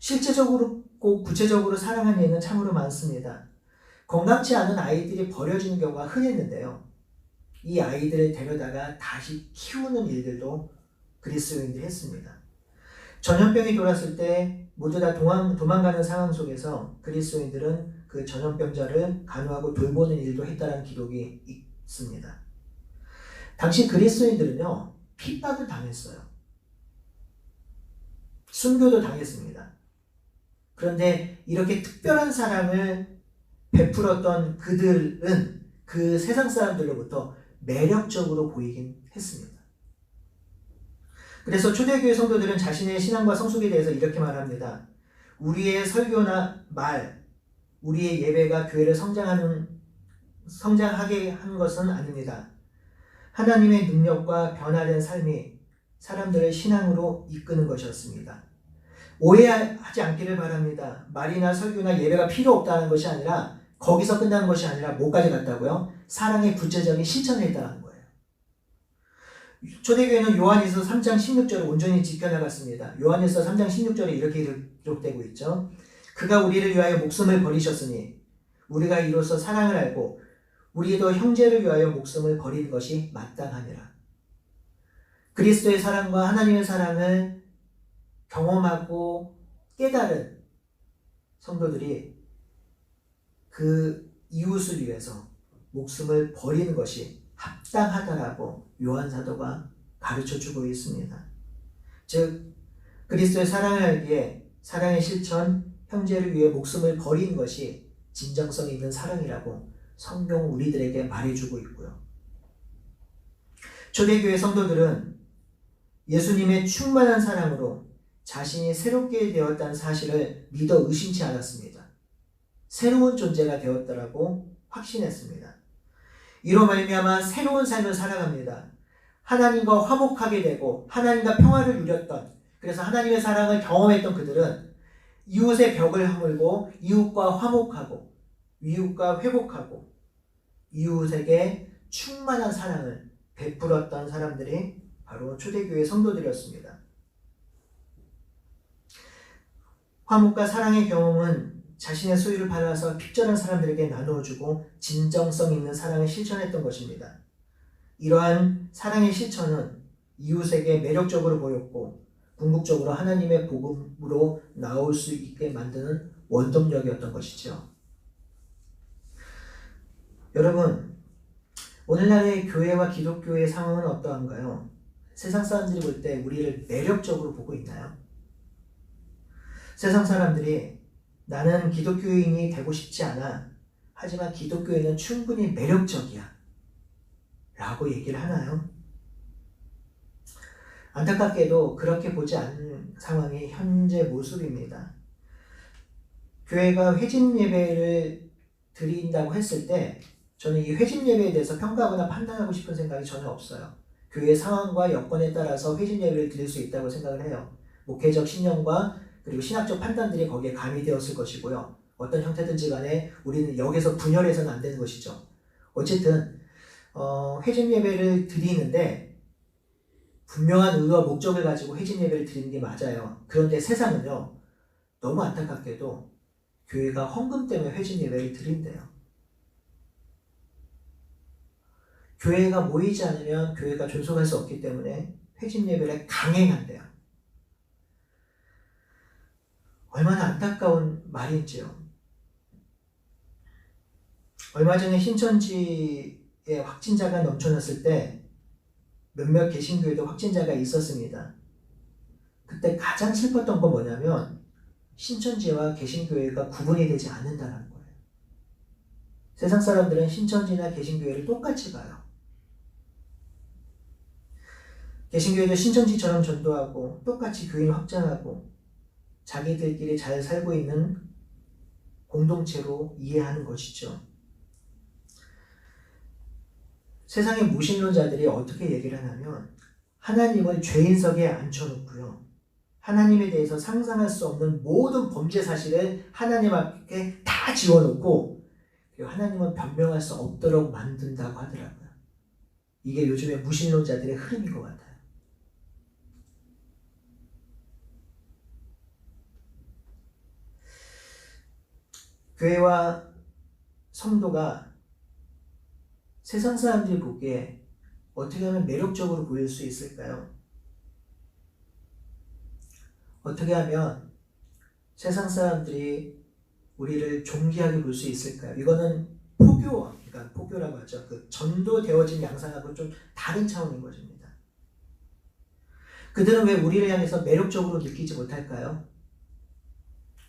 실제적으로 꼭 구체적으로 사랑하는 예는 참으로 많습니다. 건강치 않은 아이들이 버려지는 경우가 흔했는데요. 이 아이들을 데려다가 다시 키우는 일들도 그리스도인들이 했습니다. 전염병이 돌았을 때 모두 다 도망가는 상황 속에서 그리스도인들은 그 전염병자를 간호하고 돌보는 일도 했다는 기록이 있습니다. 당시 그리스도인들은요, 핍박을 당했어요. 순교도 당했습니다. 그런데 이렇게 특별한 사랑을 베풀었던 그들은 그 세상 사람들로부터 매력적으로 보이긴 했습니다. 그래서 초대교회 성도들은 자신의 신앙과 성숙에 대해서 이렇게 말합니다. 우리의 설교나 말, 우리의 예배가 교회를 성장하게 한 것은 아닙니다. 하나님의 능력과 변화된 삶이 사람들을 신앙으로 이끄는 것이었습니다. 오해하지 않기를 바랍니다. 말이나 설교나 예배가 필요 없다는 것이 아니라 거기서 끝나는 것이 아니라 뭐까지 갔다고요? 사랑의 구체적인 실천에 있다는 거예요. 초대교회는 요한일서 3장 16절을 온전히 지켜나갔습니다. 요한일서 3장 16절에 이렇게 기록되고 있죠. 그가 우리를 위하여 목숨을 버리셨으니 우리가 이로써 사랑을 알고 우리도 형제를 위하여 목숨을 버리는 것이 마땅하니라. 그리스도의 사랑과 하나님의 사랑을 경험하고 깨달은 성도들이 그 이웃을 위해서 목숨을 버리는 것이 합당하다라고 요한 사도가 가르쳐주고 있습니다. 즉 그리스도의 사랑을 알기에 사랑의 실천, 형제를 위해 목숨을 버리는 것이 진정성 있는 사랑이라고 성경 우리들에게 말해주고 있고요. 초대교회 성도들은 예수님의 충만한 사랑으로 자신이 새롭게 되었다는 사실을 믿어 의심치 않았습니다. 새로운 존재가 되었다라고 확신했습니다. 이로 말미암아 새로운 삶을 살아갑니다. 하나님과 화목하게 되고 하나님과 평화를 누렸던, 그래서 하나님의 사랑을 경험했던 그들은 이웃의 벽을 허물고 이웃과 화목하고 이웃과 회복하고 이웃에게 충만한 사랑을 베풀었던 사람들이 바로 초대교회 성도들이었습니다. 화목과 사랑의 경험은 자신의 소유를 팔아서 핍절한 사람들에게 나누어주고 진정성 있는 사랑을 실천했던 것입니다. 이러한 사랑의 실천은 이웃에게 매력적으로 보였고 궁극적으로 하나님의 복음으로 나올 수 있게 만드는 원동력이었던 것이죠. 여러분, 오늘날의 교회와 기독교의 상황은 어떠한가요? 세상 사람들이 볼 때 우리를 매력적으로 보고 있나요? 세상 사람들이 나는 기독교인이 되고 싶지 않아. 하지만 기독교인은 충분히 매력적이야. 라고 얘기를 하나요? 안타깝게도 그렇게 보지 않는 상황이 현재 모습입니다. 교회가 회심 예배를 드린다고 했을 때 저는 이 회심 예배에 대해서 평가하거나 판단하고 싶은 생각이 전혀 없어요. 교회 상황과 여건에 따라서 회심 예배를 드릴 수 있다고 생각을 해요. 목회적 신념과 그리고 신학적 판단들이 거기에 가미되었을 것이고요. 어떤 형태든지 간에 우리는 여기서 분열해서는 안 되는 것이죠. 어쨌든 회심 예배를 드리는데 분명한 의와 목적을 가지고 회심 예배를 드리는 게 맞아요. 그런데 세상은요, 너무 안타깝게도 교회가 헌금 때문에 회심 예배를 드린대요. 교회가 모이지 않으면 교회가 존속할 수 없기 때문에 회심 예배를 강행한대요. 얼마나 안타까운 말인지요. 얼마 전에 신천지에 확진자가 넘쳐났을 때 몇몇 개신교회도 확진자가 있었습니다. 그때 가장 슬펐던 건 뭐냐면 신천지와 개신교회가 구분이 되지 않는다는 거예요. 세상 사람들은 신천지나 개신교회를 똑같이 봐요. 개신교회도 신천지처럼 전도하고 똑같이 교인 확장하고 자기들끼리 잘 살고 있는 공동체로 이해하는 것이죠. 세상의 무신론자들이 어떻게 얘기를 하냐면 하나님을 죄인석에 앉혀놓고요. 하나님에 대해서 상상할 수 없는 모든 범죄 사실을 하나님 앞에 다 지워놓고 그리고 하나님은 변명할 수 없도록 만든다고 하더라고요. 이게 요즘의 무신론자들의 흐름인 것 같아요. 교회와 성도가 세상 사람들이 보기에 어떻게 하면 매력적으로 보일 수 있을까요? 어떻게 하면 세상 사람들이 우리를 존귀하게 볼 수 있을까요? 이거는 포교 포교, 그러니까 포교라고 하죠. 그 전도되어진 양상하고 좀 다른 차원인 것입니다. 그들은 왜 우리를 향해서 매력적으로 느끼지 못할까요?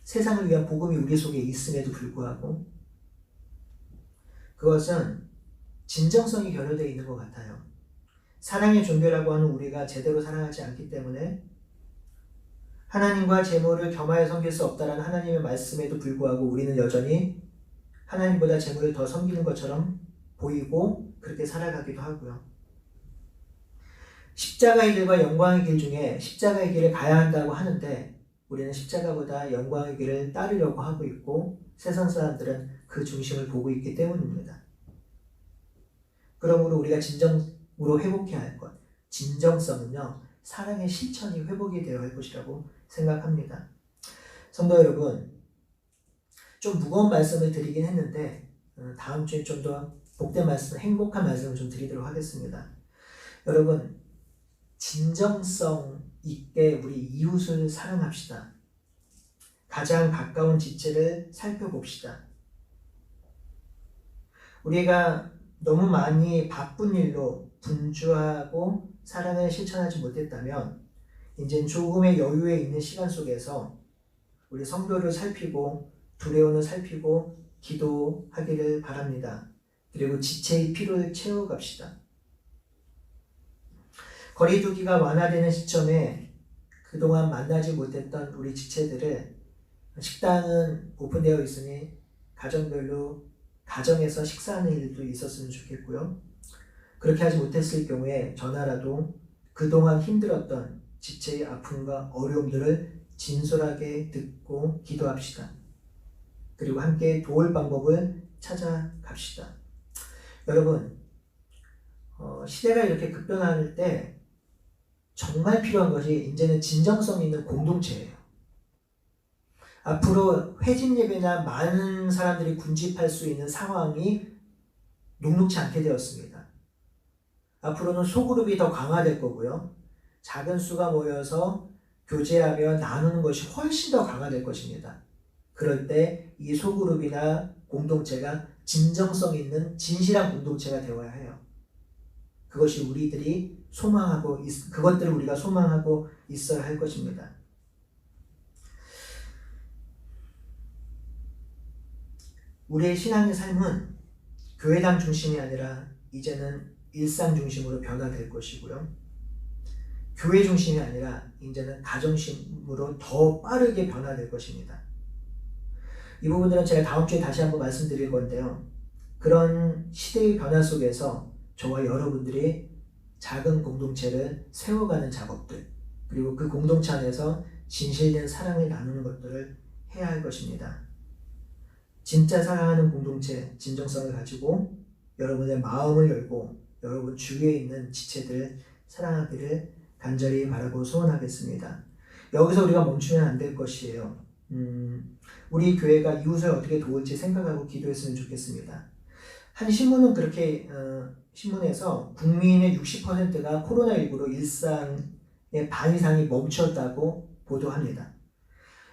세상을 위한 복음이 우리 속에 있음에도 불구하고 그것은 진정성이 결여되어 있는 것 같아요. 사랑의 종교라고 하는 우리가 제대로 사랑하지 않기 때문에 하나님과 재물을 겸하여 섬길 수 없다라는 하나님의 말씀에도 불구하고 우리는 여전히 하나님보다 재물을 더 섬기는 것처럼 보이고 그렇게 살아가기도 하고요. 십자가의 길과 영광의 길 중에 십자가의 길을 가야 한다고 하는데 우리는 십자가보다 영광의 길을 따르려고 하고 있고 세상 사람들은 그 중심을 보고 있기 때문입니다. 그러므로 우리가 진정으로 회복해야 할 것, 진정성은요, 사랑의 실천이 회복이 되어야 할 것이라고 생각합니다. 성도 여러분, 좀 무거운 말씀을 드리긴 했는데 다음 주에 좀 더 복된 말씀, 행복한 말씀을 좀 드리도록 하겠습니다. 여러분, 진정성 있게 우리 이웃을 사랑합시다. 가장 가까운 지체를 살펴봅시다. 우리가 너무 많이 바쁜 일로 분주하고 사랑을 실천하지 못했다면 이제 조금의 여유에 있는 시간 속에서 우리 성도를 살피고 두레온을 살피고 기도하기를 바랍니다. 그리고 지체의 필요를 채워갑시다. 거리두기가 완화되는 시점에 그동안 만나지 못했던 우리 지체들을 식당은 오픈되어 있으니 가정별로 가정에서 식사하는 일도 있었으면 좋겠고요. 그렇게 하지 못했을 경우에 전화라도 그동안 힘들었던 지체의 아픔과 어려움들을 진솔하게 듣고 기도합시다. 그리고 함께 도울 방법을 찾아갑시다. 여러분, 시대가 이렇게 급변할 때 정말 필요한 것이 이제는 진정성 있는 공동체예요. 앞으로 회집 예배나 많은 사람들이 군집할 수 있는 상황이 녹록지 않게 되었습니다. 앞으로는 소그룹이 더 강화될 거고요. 작은 수가 모여서 교제하며 나누는 것이 훨씬 더 강화될 것입니다. 그럴 때 이 소그룹이나 공동체가 진정성 있는 진실한 공동체가 되어야 해요. 그것이 우리들이 소망하고 그것들을 우리가 소망하고 있어야 할 것입니다. 우리의 신앙의 삶은 교회당 중심이 아니라 이제는 일상 중심으로 변화될 것이고요. 교회 중심이 아니라 이제는 가정심으로 더 빠르게 변화될 것입니다. 이 부분들은 제가 다음 주에 다시 한번 말씀드릴 건데요. 그런 시대의 변화 속에서 저와 여러분들이 작은 공동체를 세워가는 작업들, 그리고 그 공동체 안에서 진실된 사랑을 나누는 것들을 해야 할 것입니다. 진짜 사랑하는 공동체, 진정성을 가지고 여러분의 마음을 열고 여러분 주위에 있는 지체들 사랑하기를 간절히 바라고 소원하겠습니다. 여기서 우리가 멈추면 안 될 것이에요. 우리 교회가 이웃을 어떻게 도울지 생각하고 기도했으면 좋겠습니다. 한 신문은 그렇게 신문에서 국민의 60%가 코로나19로 일상의 반 이상이 멈췄다고 보도합니다.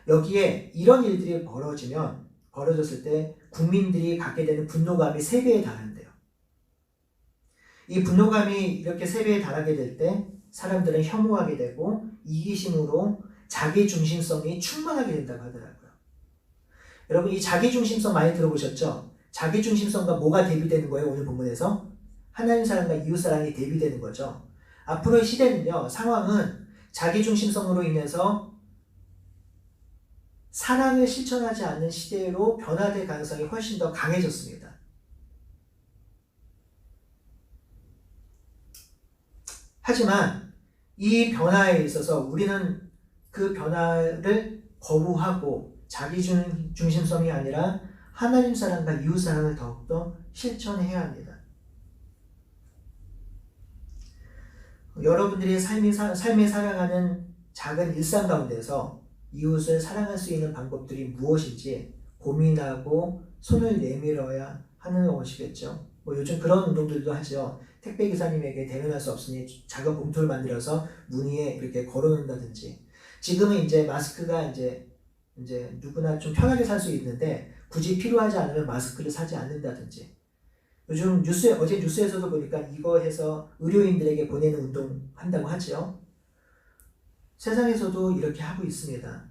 여기에 이런 일들이 벌어졌을 때 국민들이 갖게 되는 분노감이 3배에 달한대요. 이 분노감이 이렇게 3배에 달하게 될 때 사람들은 혐오하게 되고 이기심으로 자기중심성이 충만하게 된다고 하더라고요. 여러분, 이 자기중심성 많이 들어보셨죠? 자기중심성과 뭐가 대비되는 거예요? 오늘 본문에서 하나님 사랑과 이웃 사랑이 대비되는 거죠. 앞으로의 시대는요, 상황은 자기중심성으로 인해서 사랑을 실천하지 않는 시대로 변화될 가능성이 훨씬 더 강해졌습니다. 하지만 이 변화에 있어서 우리는 그 변화를 거부하고 자기중심성이 아니라 하나님 사랑과 이웃 사랑을 더욱더 실천해야 합니다. 여러분들이 삶에 살아가는 작은 일상 가운데서 이웃을 사랑할 수 있는 방법들이 무엇인지 고민하고 손을 내밀어야 하는 것이겠죠. 요즘 그런 운동들도 하죠. 택배기사님에게 대면할 수 없으니 작은 봉투를 만들어서 문 위에 이렇게 걸어놓는다든지. 지금은 이제 마스크가 이제 누구나 좀 편하게 살 수 있는데 굳이 필요하지 않으면 마스크를 사지 않는다든지. 요즘 어제 뉴스에서도 보니까 이거 해서 의료인들에게 보내는 운동 한다고 하죠. 세상에서도 이렇게 하고 있습니다.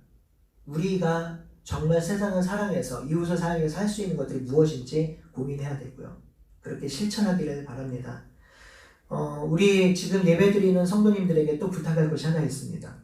우리가 정말 세상을 사랑해서 이웃을 사랑해서 할 수 있는 것들이 무엇인지 고민해야 되고요. 그렇게 실천하기를 바랍니다. 우리 지금 예배드리는 성도님들에게 또 부탁할 것이 하나 있습니다.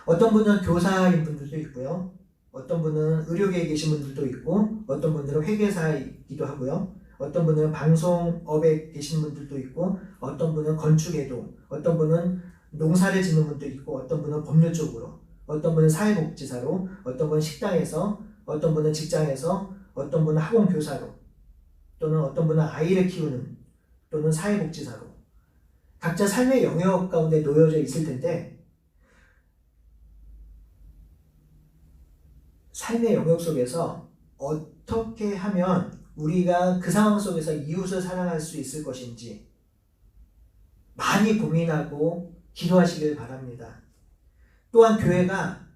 어떤 분은 교사인 분들도 있고요. 어떤 분은 의료계에 계신 분들도 있고, 어떤 분들은 회계사이기도 하고요. 어떤 분은 방송업에 계신 분들도 있고, 어떤 분은 건축에도, 어떤 분은 농사를 짓는 분도 있고, 어떤 분은 법률 쪽으로, 어떤 분은 사회복지사로, 어떤 분은 식당에서, 어떤 분은 직장에서, 어떤 분은 학원교사로, 또는 어떤 분은 아이를 키우는, 또는 사회복지사로 각자 삶의 영역 가운데 놓여져 있을 텐데, 삶의 영역 속에서 어떻게 하면 우리가 그 상황 속에서 이웃을 사랑할 수 있을 것인지 많이 고민하고 기도하시길 바랍니다. 또한 교회가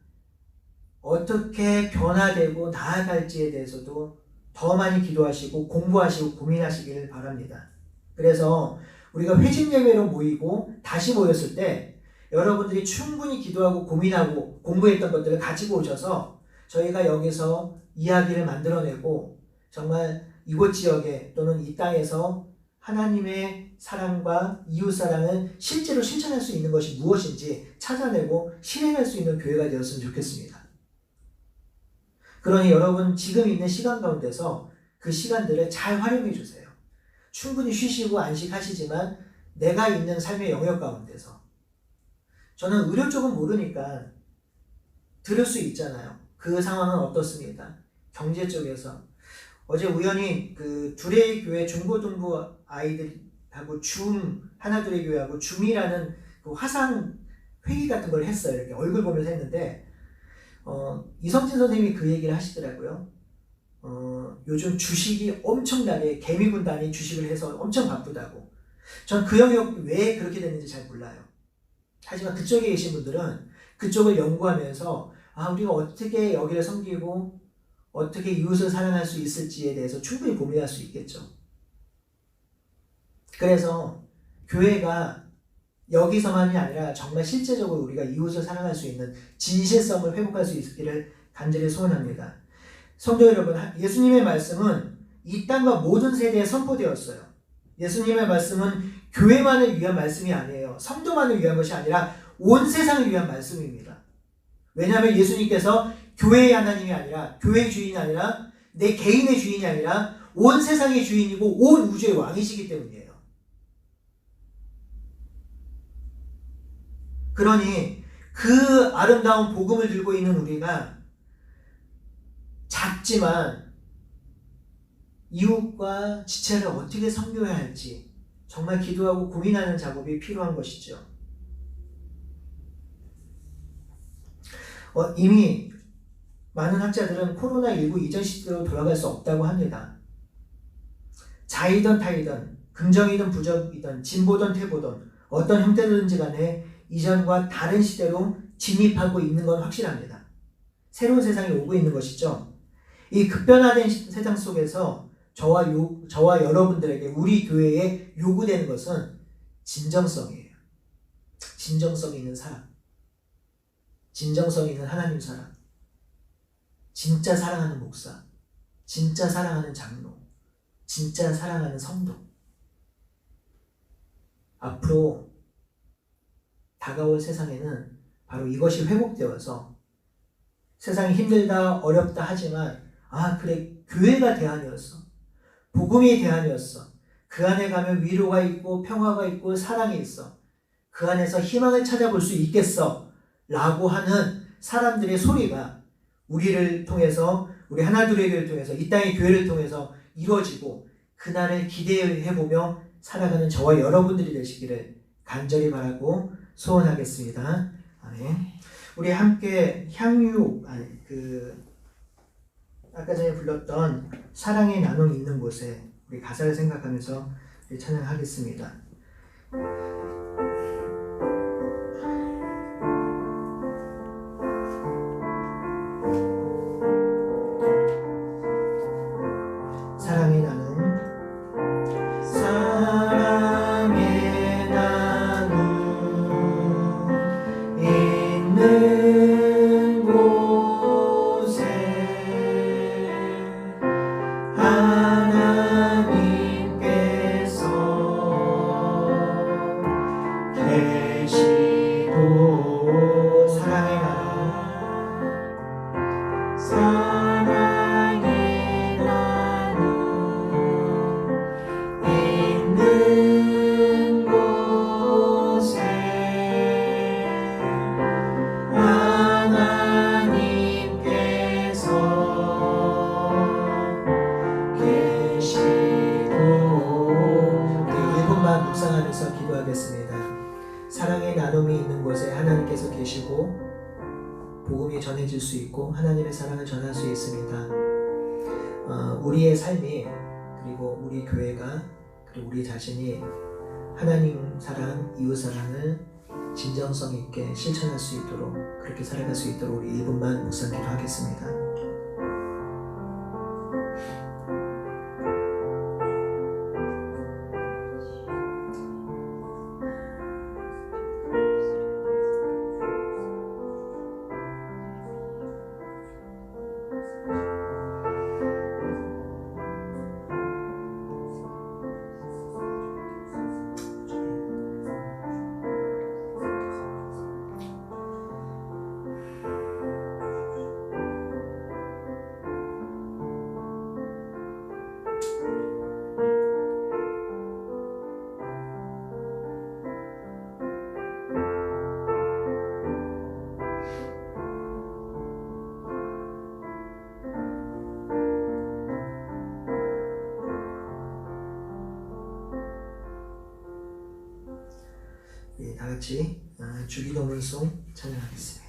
어떻게 변화되고 나아갈지에 대해서도 더 많이 기도하시고 공부하시고 고민하시길 바랍니다. 그래서 우리가 회집 예배로 모이고 다시 모였을 때 여러분들이 충분히 기도하고 고민하고 공부했던 것들을 가지고 오셔서 저희가 여기서 이야기를 만들어내고 정말 이곳 지역에 또는 이 땅에서 하나님의 사랑과 이웃 사랑을 실제로 실천할 수 있는 것이 무엇인지 찾아내고 실행할 수 있는 교회가 되었으면 좋겠습니다. 그러니 여러분 지금 있는 시간 가운데서 그 시간들을 잘 활용해 주세요. 충분히 쉬시고 안식하시지만 내가 있는 삶의 영역 가운데서, 저는 의료 쪽은 모르니까 들을 수 있잖아요. 그 상황은 어떻습니까? 경제 쪽에서 어제 우연히 그 두레이 교회 중고등부 아이들하고 하나두레이 교회하고 줌이라는 그 화상 회의 같은 걸 했어요. 이렇게 얼굴 보면서 했는데 이성진 선생님이 그 얘기를 하시더라고요. 요즘 주식이 엄청나게 개미군단이 주식을 해서 엄청 바쁘다고. 전 그 영역 왜 그렇게 됐는지 잘 몰라요. 하지만 그쪽에 계신 분들은 그쪽을 연구하면서 우리가 어떻게 여기를 섬기고 어떻게 이웃을 사랑할 수 있을지에 대해서 충분히 고민할 수 있겠죠. 그래서 교회가 여기서만이 아니라 정말 실제적으로 우리가 이웃을 사랑할 수 있는 진실성을 회복할 수 있기를 간절히 소원합니다. 성도 여러분, 예수님의 말씀은 이 땅과 모든 세대에 선포되었어요. 예수님의 말씀은 교회만을 위한 말씀이 아니에요. 성도만을 위한 것이 아니라 온 세상을 위한 말씀입니다. 왜냐하면 예수님께서 교회의 하나님이 아니라, 교회의 주인이 아니라, 내 개인의 주인이 아니라 온 세상의 주인이고 온 우주의 왕이시기 때문이에요. 그러니 그 아름다운 복음을 들고 있는 우리가 작지만 이웃과 지체를 어떻게 섬겨야 할지 정말 기도하고 고민하는 작업이 필요한 것이죠. 이미 많은 학자들은 코로나19 이전 시대로 돌아갈 수 없다고 합니다. 자이든 타이든, 긍정이든 부정이든, 진보든 퇴보든 어떤 형태든지 간에 이전과 다른 시대로 진입하고 있는 건 확실합니다. 새로운 세상이 오고 있는 것이죠. 이 급변화된 세상 속에서 저와 여러분들에게, 우리 교회에 요구되는 것은 진정성이에요. 진정성 있는 사랑, 진정성 있는 하나님 사랑, 진짜 사랑하는 목사, 진짜 사랑하는 장로, 진짜 사랑하는 성도. 앞으로 다가올 세상에는 바로 이것이 회복되어서 세상이 힘들다 어렵다 하지만 그래, 교회가 대안이었어, 복음이 대안이었어, 그 안에 가면 위로가 있고 평화가 있고 사랑이 있어, 그 안에서 희망을 찾아볼 수 있겠어 라고 하는 사람들의 소리가 우리를 통해서, 우리 하나둘의 통해서, 이 땅의 교회를 통해서 이루어지고 그날을 기대해보며 살아가는 저와 여러분들이 되시기를 간절히 바라고 소원하겠습니다. 아멘. 우리 함께 아까 전에 불렀던 사랑의 나눔 있는 곳에 우리 가사를 생각하면서 찬양하겠습니다. 사랑의 나눔 묵상하면서 기도하겠습니다. 사랑의 나눔이 있는 곳에 하나님께서 계시고 복음이 전해질 수 있고 하나님의 사랑을 전할 수 있습니다. 우리의 삶이 그리고 우리 교회가 그리고 우리 자신이 하나님 사랑, 이웃 사랑을 진정성 있게 실천할 수 있도록 그렇게 살아갈 수 있도록 우리 1분만 묵상 기도하겠습니다. 다 같이 주기도문송 찬양하겠습니다.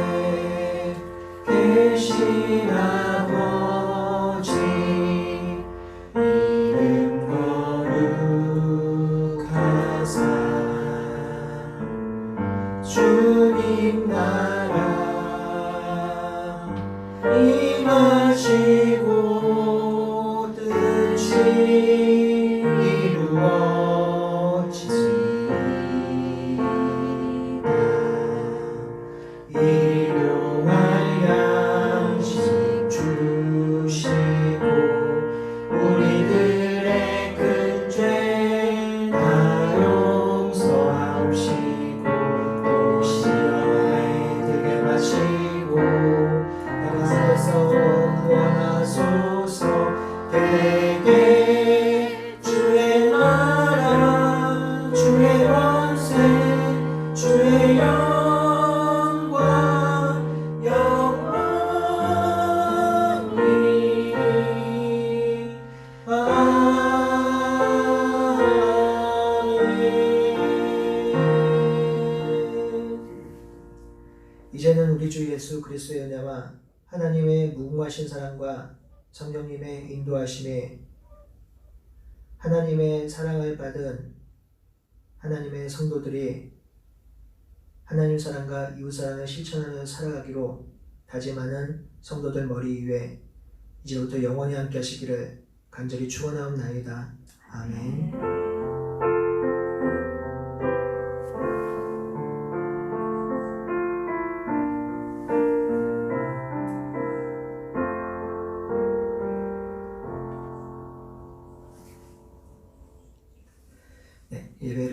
하늘에 계신 아버지 이름 거룩하사 주님 나라 임하시고 뜻이 이루어지리이다. 일용할 양식 주시고 우리들의 큰 죄 다 용서하옵시고 또 시험에 들게 마시고 나라에서 구원하소서. 대개 주의 나라 주의 권세 주의 영광 영원히 아멘. 이제는 우리 주 예수 그리스도의 은혜와 하나님의 무궁하신 사랑과 성령님의 인도하심에 하나님의 사랑을 받은 하나님의 성도들이 하나님 사랑과 이웃 사랑을 실천하며 살아가기로 다짐하는 성도들 머리 위에 이제부터 영원히 함께 하시기를 간절히 축원하옵나이다. 아멘. 예배를